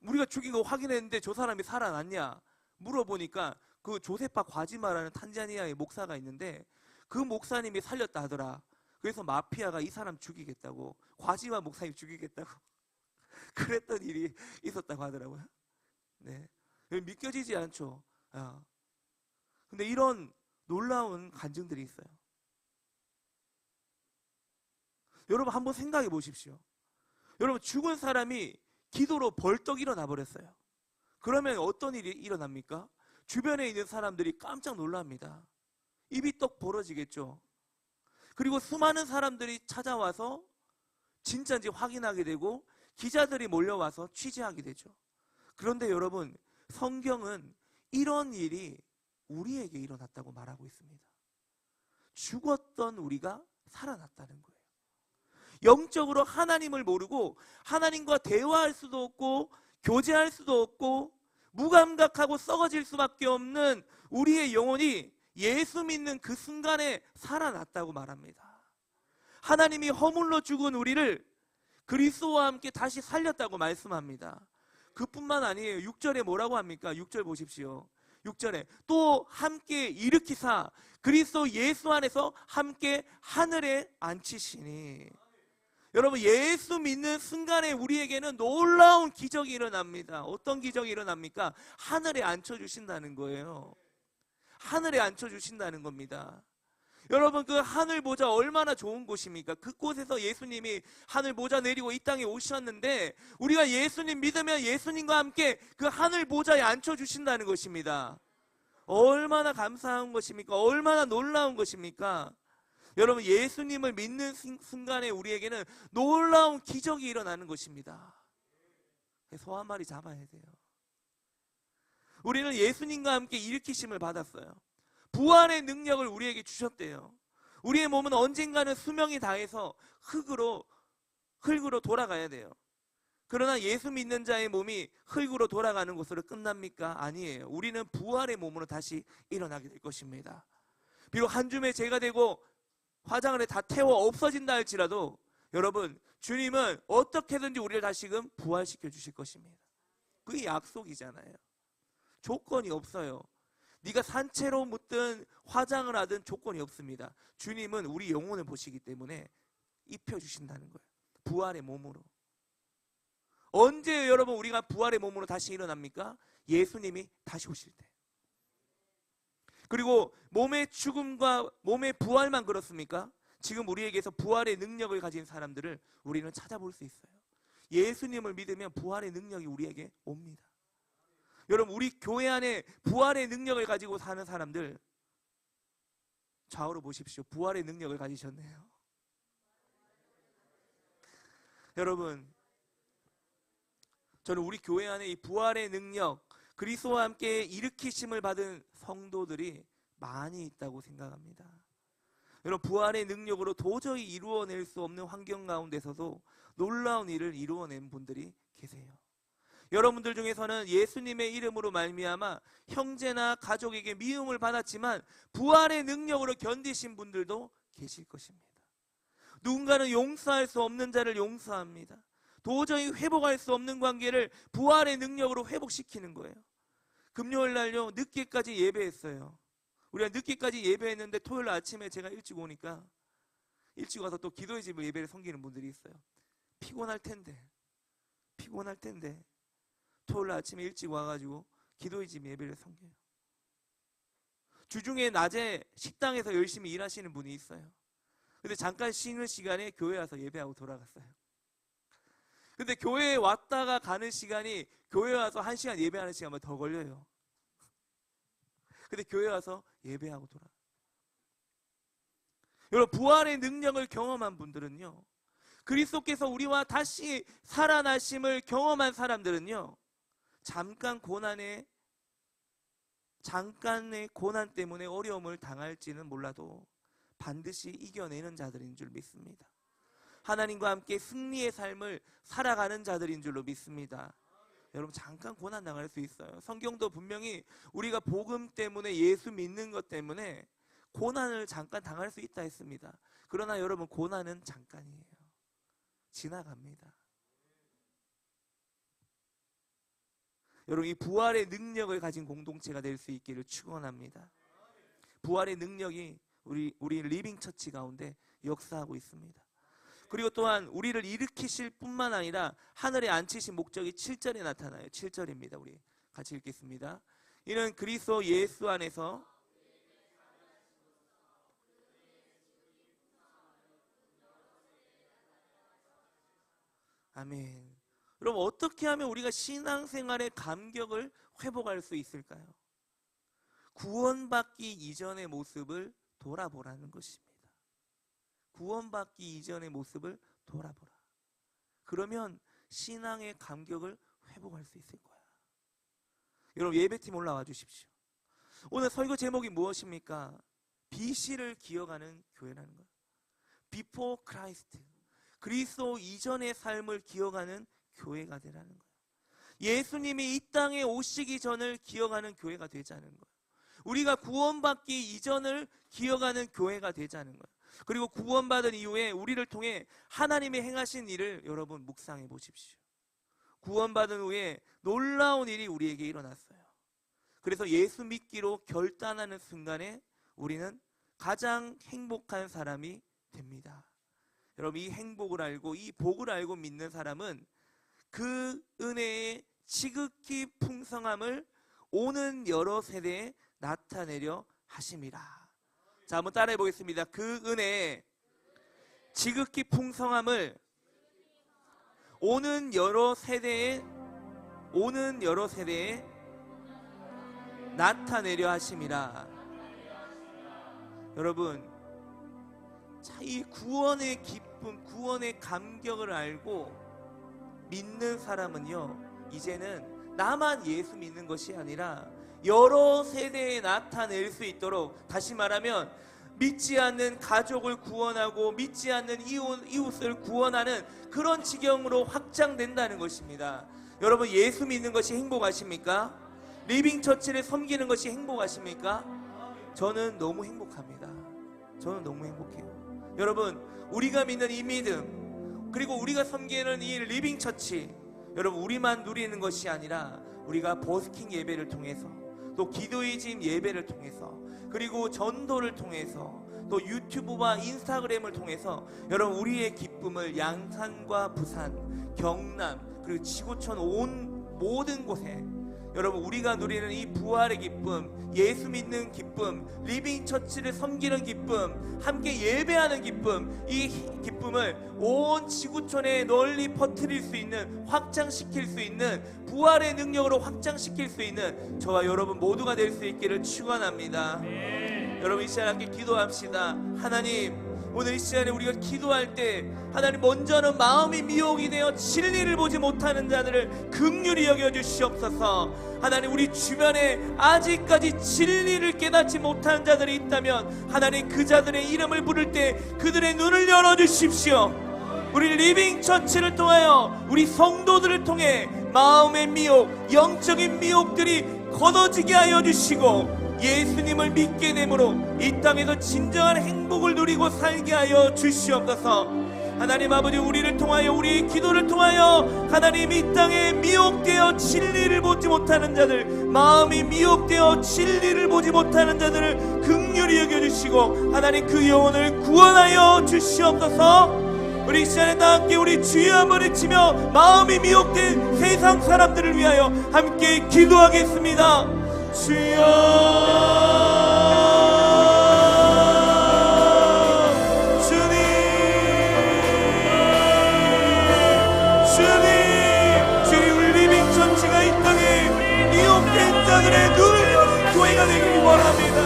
Speaker 1: 우리가 죽인 거 확인했는데 저 사람이 살아났냐 물어보니까 그 조세파 과지마라는 탄자니아의 목사가 있는데 그 목사님이 살렸다 하더라. 그래서 마피아가 이 사람 죽이겠다고, 과지마 목사님 죽이겠다고 그랬던 일이 있었다고 하더라고요. 네, 믿겨지지 않죠. 근데 이런 놀라운 간증들이 있어요. 여러분 한번 생각해 보십시오. 여러분 죽은 사람이 기도로 벌떡 일어나 버렸어요. 그러면 어떤 일이 일어납니까? 주변에 있는 사람들이 깜짝 놀랍니다. 입이 떡 벌어지겠죠. 그리고 수많은 사람들이 찾아와서 진짜인지 확인하게 되고 기자들이 몰려와서 취재하게 되죠. 그런데 여러분, 성경은 이런 일이 우리에게 일어났다고 말하고 있습니다. 죽었던 우리가 살아났다는 거예요. 영적으로 하나님을 모르고 하나님과 대화할 수도 없고 교제할 수도 없고 무감각하고 썩어질 수밖에 없는 우리의 영혼이 예수 믿는 그 순간에 살아났다고 말합니다. 하나님이 허물로 죽은 우리를 그리스도와 함께 다시 살렸다고 말씀합니다. 그뿐만 아니에요. 6절에 뭐라고 합니까? 6절 보십시오. 6절에 또 함께 일으키사 그리스도 예수 안에서 함께 하늘에 앉히시니. 여러분, 예수 믿는 순간에 우리에게는 놀라운 기적이 일어납니다. 어떤 기적이 일어납니까? 하늘에 앉혀주신다는 거예요. 하늘에 앉혀주신다는 겁니다. 여러분, 그 하늘 보좌 얼마나 좋은 곳입니까? 그곳에서 예수님이 하늘 보좌 내리고 이 땅에 오셨는데 우리가 예수님 믿으면 예수님과 함께 그 하늘 보좌에 앉혀주신다는 것입니다. 얼마나 감사한 것입니까? 얼마나 놀라운 것입니까? 여러분, 예수님을 믿는 순간에 우리에게는 놀라운 기적이 일어나는 것입니다. 소 한 마리 잡아야 돼요. 우리는 예수님과 함께 일으키심을 받았어요. 부활의 능력을 우리에게 주셨대요. 우리의 몸은 언젠가는 수명이 다해서 흙으로 돌아가야 돼요. 그러나 예수 믿는 자의 몸이 흙으로 돌아가는 것으로 끝납니까? 아니에요. 우리는 부활의 몸으로 다시 일어나게 될 것입니다. 비록 한 줌의 죄가 되고 화장을 다 태워 없어진다 할지라도 여러분, 주님은 어떻게든지 우리를 다시금 부활시켜 주실 것입니다. 그게 약속이잖아요. 조건이 없어요. 네가 산채로 묻든 화장을 하든 조건이 없습니다. 주님은 우리 영혼을 보시기 때문에 입혀주신다는 거예요. 부활의 몸으로. 언제 여러분 우리가 부활의 몸으로 다시 일어납니까? 예수님이 다시 오실 때. 그리고 몸의 죽음과 몸의 부활만 그렇습니까? 지금 우리에게서 부활의 능력을 가진 사람들을 우리는 찾아볼 수 있어요. 예수님을 믿으면 부활의 능력이 우리에게 옵니다. 여러분, 우리 교회 안에 부활의 능력을 가지고 사는 사람들 좌우로 보십시오. 부활의 능력을 가지셨네요. 여러분, 저는 우리 교회 안에 이 부활의 능력, 그리스도와 함께 일으키심을 받은 성도들이 많이 있다고 생각합니다. 여러분, 부활의 능력으로 도저히 이루어낼 수 없는 환경 가운데서도 놀라운 일을 이루어낸 분들이 계세요. 여러분들 중에서는 예수님의 이름으로 말미암아 형제나 가족에게 미움을 받았지만 부활의 능력으로 견디신 분들도 계실 것입니다. 누군가는 용서할 수 없는 자를 용서합니다. 도저히 회복할 수 없는 관계를 부활의 능력으로 회복시키는 거예요. 금요일 날요, 늦게까지 예배했어요. 우리가 늦게까지 예배했는데 토요일 아침에 제가 일찍 오니까 일찍 와서 또 기도의 집을 예배를 섬기는 분들이 있어요. 피곤할 텐데 토요일 아침에 일찍 와가지고 기도의 집 예배를 섬겨요. 주중에 낮에 식당에서 열심히 일하시는 분이 있어요. 근데 잠깐 쉬는 시간에 교회 와서 예배하고 돌아갔어요. 근데 교회에 왔다가 가는 시간이 교회 와서 1시간 예배하는 시간보다 더 걸려요. 근데 교회 와서 예배하고 돌아가요. 여러분, 부활의 능력을 경험한 분들은요, 그리스도께서 우리와 다시 살아나심을 경험한 사람들은요, 잠깐의 고난 때문에 어려움을 당할지는 몰라도 반드시 이겨내는 자들인 줄 믿습니다. 하나님과 함께 승리의 삶을 살아가는 자들인 줄로 믿습니다. 여러분, 잠깐 고난 당할 수 있어요. 성경도 분명히 우리가 복음 때문에, 예수 믿는 것 때문에 고난을 잠깐 당할 수 있다 했습니다. 그러나 여러분, 고난은 잠깐이에요. 지나갑니다. 여러분, 이 부활의 능력을 가진 공동체가 될 수 있기를 축원합니다. 부활의 능력이 우리 리빙 처치 가운데 역사하고 있습니다. 그리고 또한 우리를 일으키실 뿐만 아니라 하늘에 앉히신 목적이 7절에 나타나요. 7절입니다. 우리 같이 읽겠습니다. 이는 그리스도 예수 안에서 아멘. 여러분, 어떻게 하면 우리가 신앙생활의 감격을 회복할 수 있을까요? 구원받기 이전의 모습을 돌아보라는 것입니다. 구원받기 이전의 모습을 돌아보라. 그러면 신앙의 감격을 회복할 수 있을 거야. 여러분, 예배팀 올라와 주십시오. 오늘 설교 제목이 무엇입니까? BC를 기억하는 교회라는 거예요. Before Christ. 그리스도 이전의 삶을 기억하는 교회가 되라는 거예요. 예수님이 이 땅에 오시기 전을 기억하는 교회가 되자는 거예요. 우리가 구원받기 이전을 기억하는 교회가 되자는 거예요. 그리고 구원받은 이후에 우리를 통해 하나님이 행하신 일을 여러분 묵상해 보십시오. 구원받은 후에 놀라운 일이 우리에게 일어났어요. 그래서 예수 믿기로 결단하는 순간에 우리는 가장 행복한 사람이 됩니다. 여러분, 이 행복을 알고 이 복을 알고 믿는 사람은 그 은혜의 지극히 풍성함을 오는 여러 세대에 나타내려 하심이라. 자, 한번 따라해 보겠습니다. 그 은혜의 지극히 풍성함을 오는 여러 세대에 나타내려 하심이라. 여러분, 자, 이 구원의 기쁨, 구원의 감격을 알고 믿는 사람은요, 이제는 나만 예수 믿는 것이 아니라 여러 세대에 나타낼 수 있도록, 다시 말하면 믿지 않는 가족을 구원하고 믿지 않는 이웃을 구원하는 그런 지경으로 확장된다는 것입니다. 여러분, 예수 믿는 것이 행복하십니까? 리빙 처치를 섬기는 것이 행복하십니까? 저는 너무 행복합니다. 저는 너무 행복해요. 여러분, 우리가 믿는 이 믿음, 그리고 우리가 섬기는 이 리빙 처치, 여러분, 우리만 누리는 것이 아니라 우리가 버스킹 예배를 통해서, 또 기도의 집 예배를 통해서, 그리고 전도를 통해서, 또 유튜브와 인스타그램을 통해서 여러분, 우리의 기쁨을 양산과 부산, 경남, 그리고 지구촌 온 모든 곳에 여러분, 우리가 누리는 이 부활의 기쁨, 예수 믿는 기쁨, 리빙 처치를 섬기는 기쁨, 함께 예배하는 기쁨, 이 기쁨을 온 지구촌에 널리 퍼뜨릴 수 있는, 확장시킬 수 있는, 부활의 능력으로 확장시킬 수 있는 저와 여러분 모두가 될 수 있기를 축원합니다. 여러분, 이 시간 함께 기도합시다. 하나님, 오늘 이 시간에 우리가 기도할 때 하나님, 먼저는 마음이 미혹이 되어 진리를 보지 못하는 자들을 긍휼히 여겨주시옵소서. 하나님, 우리 주변에 아직까지 진리를 깨닫지 못하는 자들이 있다면 하나님, 그 자들의 이름을 부를 때 그들의 눈을 열어주십시오. 우리 리빙 처치를 통하여, 우리 성도들을 통해 마음의 미혹, 영적인 미혹들이 걷어지게 하여 주시고 예수님을 믿게 되므로 이 땅에서 진정한 행복을 누리고 살게 하여 주시옵소서. 하나님 아버지, 우리를 통하여, 우리의 기도를 통하여 하나님, 이 땅에 미혹되어 진리를 보지 못하는 자들, 마음이 미혹되어 진리를 보지 못하는 자들을 긍휼히 여겨주시고 하나님, 그 영혼을 구원하여 주시옵소서. 우리 시간에 다 함께 우리 주여 한번 외치며 마음이 미혹된 세상 사람들을 위하여 함께 기도하겠습니다. 주여, 주님, 우리 리빙 처치가 이 땅에 미혹된 자들의 눈을 여는 교회가 되길 원합니다.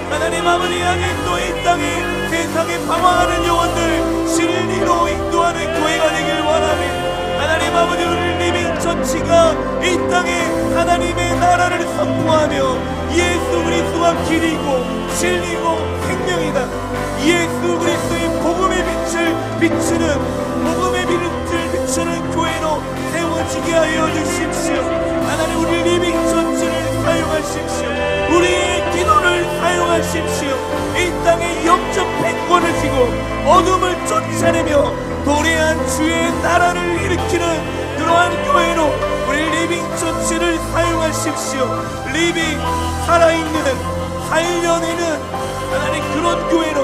Speaker 1: 하나님 아버지, 하나님, 또 이 땅에 세상에 방황하는 영혼들 진리로 인도하는 교회가 되길 원합니다. 하나님 아버지, 우리 리빙 처치 정치가 이 땅에 하나님의 나라를 선포하며 예수 그리스도가 길이고 진리고 생명이다. 예수 그리스도의 복음의 빛을 비추는 복음의 빛을 비추는 교회로 세워지게 하여 주십시오. 하나님 우리 리빙 처치를 사용하십시오. 우리의 기도를 사용하십시오. 이 땅에 영적 패권을 쥐고 어둠을 쫓아내며 도래한 주의 나라를 일으키는 그러한 교회로 우리 리빙 처치를 사용하십시오. 리빙 살아있는 살려내는 하나님 그런 교회로